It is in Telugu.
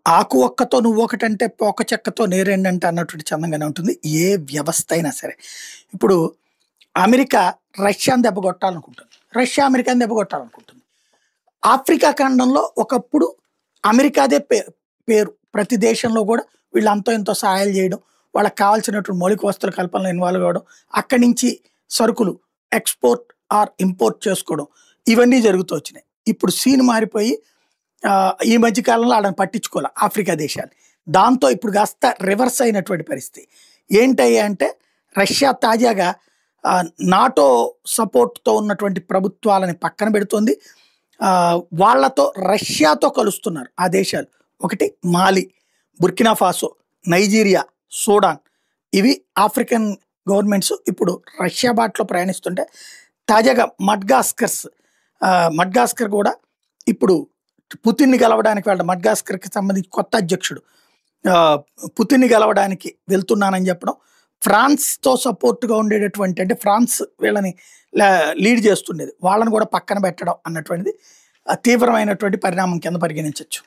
ఆకు ఒక్కతో నువ్వొకటంటే పోక చెక్కతో నేరేండంటే అన్నటువంటి చందంగానే ఉంటుంది. ఏ వ్యవస్థ అయినా సరే. ఇప్పుడు అమెరికా రష్యాని దెబ్బగొట్టాలనుకుంటుంది. రష్యా అమెరికాని దెబ్బగొట్టాలనుకుంటుంది. ఆఫ్రికా ఖండంలో ఒకప్పుడు అమెరికాదే పేరు. ప్రతి దేశంలో కూడా వీళ్ళు అంతో ఇంతో సహాయాలు చేయడం, వాళ్ళకి కావాల్సినటువంటి మౌలిక వస్తువుల కల్పనలో ఇన్వాల్వ్ అవ్వడం, అక్కడి నుంచి సరుకులు ఎక్స్‌పోర్ట్ ఆర్ ఇంపోర్ట్ చేసుకోవడం ఇవన్నీ జరుగుతూ వచ్చినాయి. ఇప్పుడు సీన్ మారిపోయి ఈ మధ్య కాలంలో ఆడని పట్టించుకోలే ఆఫ్రికా దేశాలు. దాంతో ఇప్పుడు కాస్త రివర్స్ అయినటువంటి పరిస్థితి. ఏంటయ్యా అంటే రష్యా తాజాగా నాటో సపోర్ట్‌తో ఉన్నటువంటి ప్రభుత్వాలని పక్కన పెడుతోంది. వాళ్ళతో రష్యాతో కలుస్తున్నారు ఆ దేశాలు. ఒకటి మాలి, బుర్కినా ఫాసో, నైజీరియా, సూడాన్ ఇవి ఆఫ్రికన్ గవర్నమెంట్స్ ఇప్పుడు రష్యా బాటలో ప్రయాణిస్తుంటే తాజాగా మడ్గాస్కర్ కూడా ఇప్పుడు పుతిన్ని గెలవడానికి వెళ్ళడం. మడ్గాస్కర్కి సంబంధించి కొత్త అధ్యక్షుడు పుతిన్ని గెలవడానికి వెళ్తున్నానని చెప్పడం, ఫ్రాన్స్తో సపోర్ట్గా ఉండేటటువంటి అంటే ఫ్రాన్స్ వీళ్ళని లీడ్ చేస్తుండేది వాళ్ళని కూడా పక్కన పెట్టడం అన్నటువంటిది తీవ్రమైనటువంటి పరిణామం కింద పరిగణించవచ్చు.